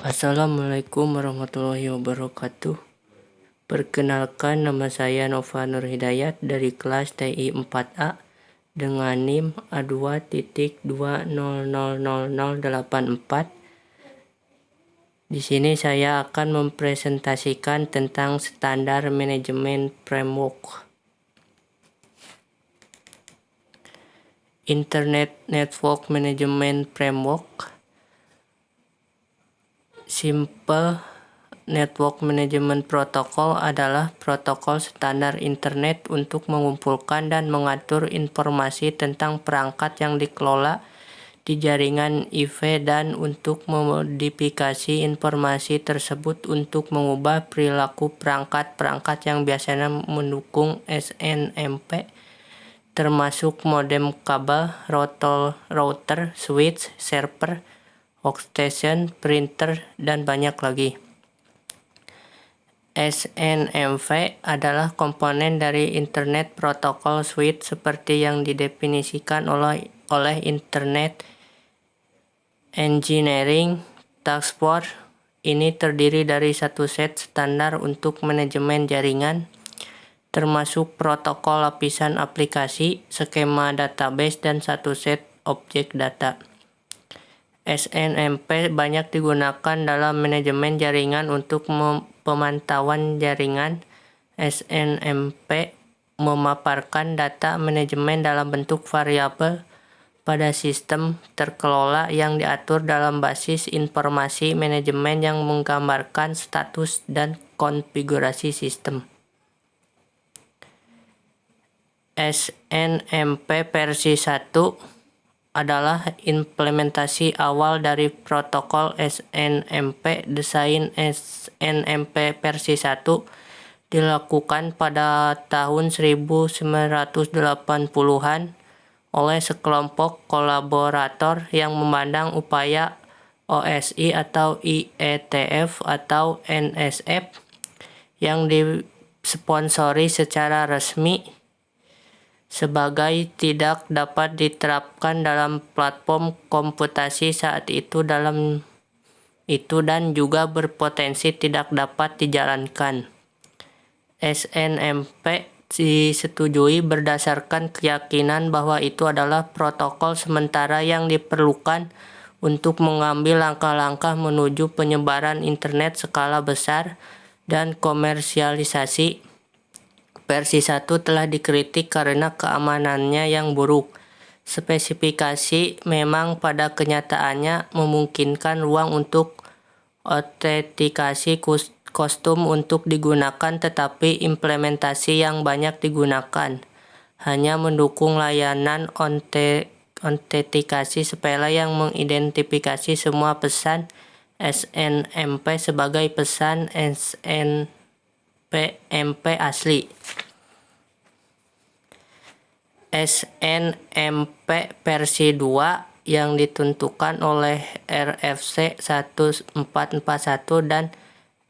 Assalamualaikum warahmatullahi wabarakatuh. Perkenalkan, nama saya Nova Nur Hidayat dari kelas TI 4A dengan NIM A2.2000084. Di sini saya akan mempresentasikan tentang standar manajemen framework. Internet Network Management Framework. Simple Network Management Protocol adalah protokol standar internet untuk mengumpulkan dan mengatur informasi tentang perangkat yang dikelola di jaringan IV dan untuk memodifikasi informasi tersebut untuk mengubah perilaku perangkat-perangkat yang biasanya mendukung SNMP, termasuk modem kabel, router, switch, server, workstation, printer, dan banyak lagi. SNMP adalah komponen dari Internet Protocol Suite seperti yang didefinisikan oleh Internet Engineering Task Force. Ini terdiri dari satu set standar untuk manajemen jaringan, termasuk protokol lapisan aplikasi, skema database, dan satu set objek data. SNMP banyak digunakan dalam manajemen jaringan untuk pemantauan jaringan. SNMP memaparkan data manajemen dalam bentuk variabel pada sistem terkelola yang diatur dalam basis informasi manajemen yang menggambarkan status dan konfigurasi sistem. SNMP versi 1 adalah implementasi awal dari protokol SNMP. Desain SNMP versi 1 dilakukan pada tahun 1980-an oleh sekelompok kolaborator yang memandang upaya OSI atau IETF atau NSF yang disponsori secara resmi sebagai tidak dapat diterapkan dalam platform komputasi saat itu dan juga berpotensi tidak dapat dijalankan. SNMP disetujui berdasarkan keyakinan bahwa itu adalah protokol sementara yang diperlukan untuk mengambil langkah-langkah menuju penyebaran internet skala besar dan komersialisasi. Versi 1 telah dikritik karena keamanannya yang buruk. Spesifikasi memang pada kenyataannya memungkinkan ruang untuk autentikasi kostum untuk digunakan, tetapi implementasi yang banyak digunakan hanya mendukung layanan autentikasi sepele yang mengidentifikasi semua pesan SNMP sebagai pesan SNMP asli. SNMP versi 2 yang ditentukan oleh RFC 1441 dan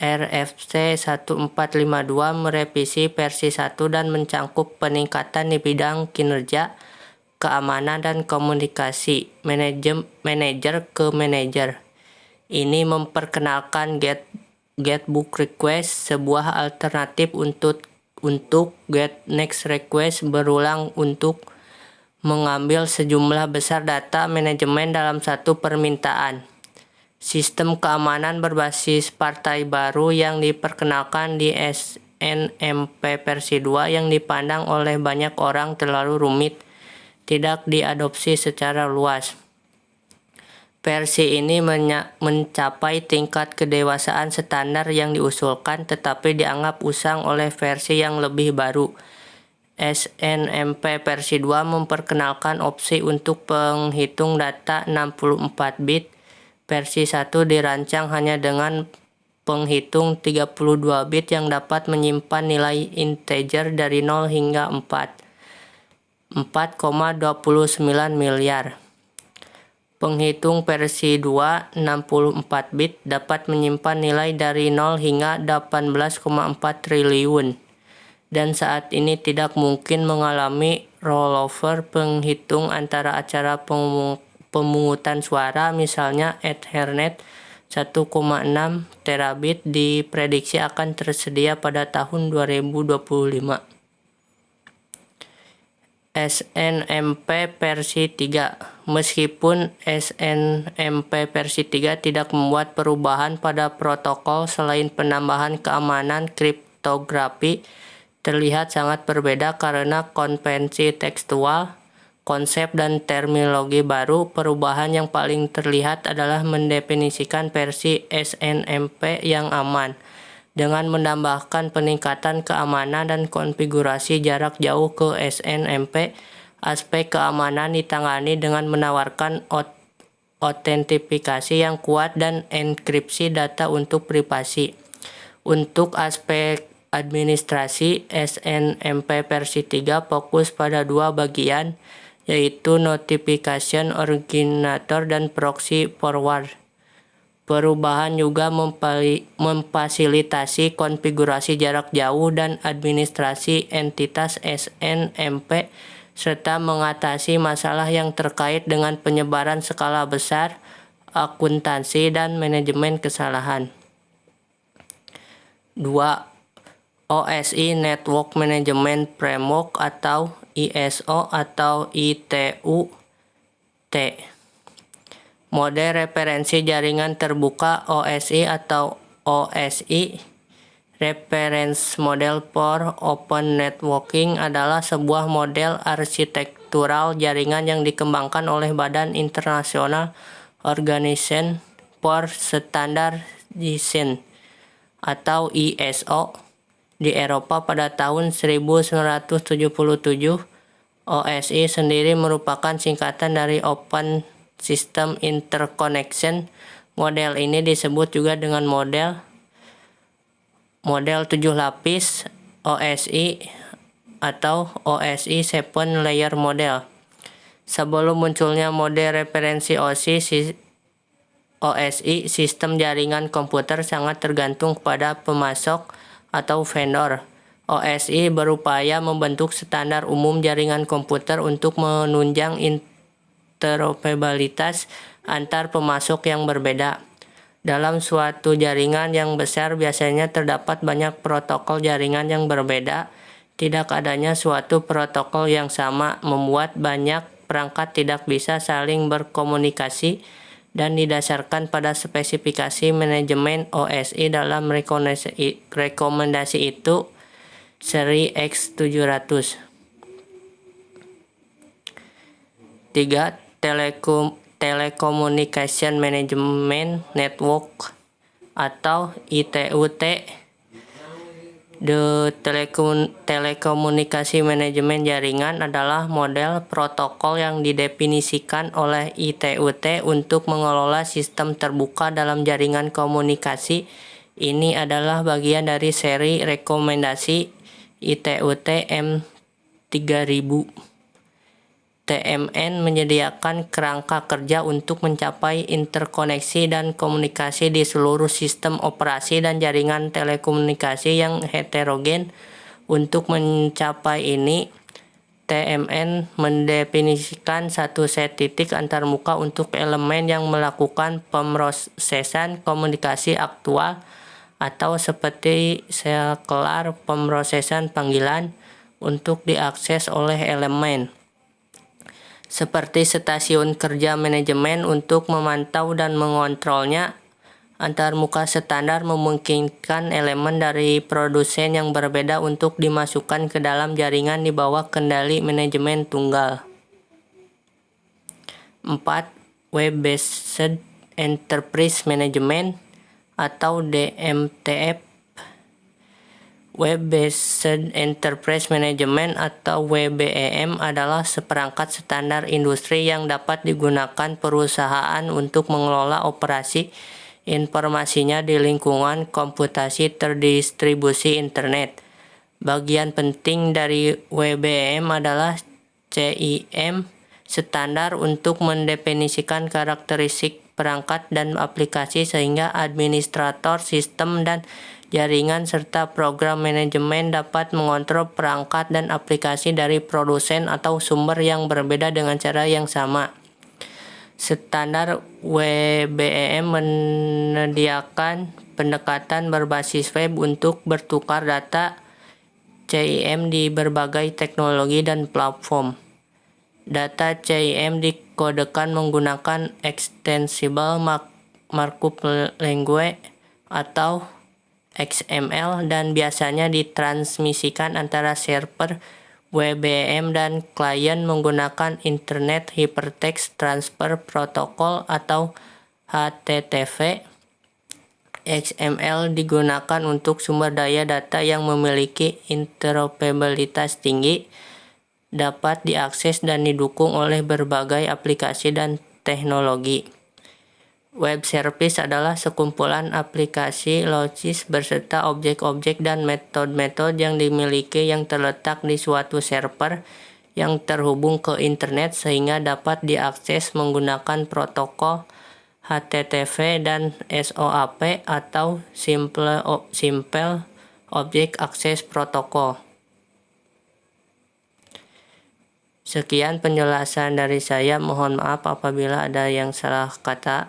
RFC 1452 merevisi versi 1 dan mencangkup peningkatan di bidang kinerja, keamanan, dan komunikasi manajer ke manajer. Ini memperkenalkan get book request, sebuah alternatif untuk get next request berulang untuk mengambil sejumlah besar data manajemen dalam satu permintaan. Sistem keamanan berbasis partai baru yang diperkenalkan di SNMP versi 2 yang dipandang oleh banyak orang terlalu rumit, tidak diadopsi secara luas. Versi ini mencapai tingkat kedewasaan standar yang diusulkan, tetapi dianggap usang oleh versi yang lebih baru. SNMP versi 2 memperkenalkan opsi untuk penghitung data 64 bit. Versi 1 dirancang hanya dengan penghitung 32 bit yang dapat menyimpan nilai integer dari 0 hingga 4,29 miliar. Penghitung versi 2 64 bit dapat menyimpan nilai dari 0 hingga 18,4 triliun dan saat ini tidak mungkin mengalami rollover penghitung antara acara pemungutan suara, misalnya Ethernet 1,6 terabit diprediksi akan tersedia pada tahun 2025. SNMP versi 3. Meskipun SNMP versi 3 tidak membuat perubahan pada protokol selain penambahan keamanan kriptografi, terlihat sangat berbeda karena konvensi tekstual, konsep dan terminologi baru. Perubahan yang paling terlihat adalah mendefinisikan versi SNMP yang aman, dengan menambahkan peningkatan keamanan dan konfigurasi jarak jauh ke SNMP. Aspek keamanan ditangani dengan menawarkan autentifikasi yang kuat dan enkripsi data untuk privasi. Untuk aspek administrasi, SNMP versi 3 fokus pada dua bagian, yaitu Notification Originator dan Proxy Forward. Perubahan juga memfasilitasi konfigurasi jarak jauh dan administrasi entitas SNMP, serta mengatasi masalah yang terkait dengan penyebaran skala besar, akuntansi, dan manajemen kesalahan. 2. OSI Network Management Framework atau ISO atau ITU-T. Mode referensi jaringan terbuka OSI atau OSI, Reference Model for Open Networking, adalah sebuah model arsitektural jaringan yang dikembangkan oleh Badan International Organization for Standardization atau ISO di Eropa pada tahun 1977. OSI sendiri merupakan singkatan dari Open System Interconnection. Model ini disebut juga dengan model 7 lapis OSI atau OSI 7 Layer Model. Sebelum munculnya mode referensi OSI, sistem jaringan komputer sangat tergantung pada pemasok atau vendor. OSI berupaya membentuk standar umum jaringan komputer untuk menunjang interoperabilitas antar pemasok yang berbeda. Dalam suatu jaringan yang besar biasanya terdapat banyak protokol jaringan yang berbeda. Tidak adanya suatu protokol yang sama membuat banyak perangkat tidak bisa saling berkomunikasi, dan didasarkan pada spesifikasi manajemen OSI dalam rekomendasi itu, seri X700. 3. Telecommunication Management Network atau ITU-T. Telekomunikasi manajemen jaringan adalah model protokol yang didefinisikan oleh ITU-T untuk mengelola sistem terbuka dalam jaringan komunikasi. Ini adalah bagian dari seri rekomendasi ITU-T M3000. TMN menyediakan kerangka kerja untuk mencapai interkoneksi dan komunikasi di seluruh sistem operasi dan jaringan telekomunikasi yang heterogen. Untuk mencapai ini, TMN mendefinisikan satu set titik antarmuka untuk elemen yang melakukan pemrosesan komunikasi aktual, atau seperti sekelar pemrosesan panggilan untuk diakses oleh elemen. Seperti stasiun kerja manajemen untuk memantau dan mengontrolnya. Antarmuka standar memungkinkan elemen dari produsen yang berbeda untuk dimasukkan ke dalam jaringan di bawah kendali manajemen tunggal. 4. Web-Based Enterprise Management atau DMTF. Web-Based Enterprise Management atau WBEM adalah seperangkat standar industri yang dapat digunakan perusahaan untuk mengelola operasi informasinya di lingkungan komputasi terdistribusi internet. Bagian penting dari WBEM adalah CIM, standar untuk mendefinisikan karakteristik perangkat dan aplikasi sehingga administrator sistem dan jaringan serta program manajemen dapat mengontrol perangkat dan aplikasi dari produsen atau sumber yang berbeda dengan cara yang sama. Standar WBEM menyediakan pendekatan berbasis web untuk bertukar data CIM di berbagai teknologi dan platform. Data CIM dikodekan menggunakan Extensible Markup Language atau XML dan biasanya ditransmisikan antara server WBM dan klien menggunakan Internet Hypertext Transfer Protocol atau HTTP. XML digunakan untuk sumber daya data yang memiliki interoperabilitas tinggi, dapat diakses dan didukung oleh berbagai aplikasi dan teknologi. Web service adalah sekumpulan aplikasi logis berserta objek-objek dan metode-metode yang dimiliki yang terletak di suatu server yang terhubung ke internet sehingga dapat diakses menggunakan protokol HTTP dan SOAP atau Simple Object Access Protocol. Sekian penjelasan dari saya, mohon maaf apabila ada yang salah kata.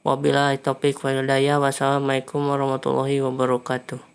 Wabillahi taufiq wal hidayah. Wassalamualaikum warahmatullahi wabarakatuh.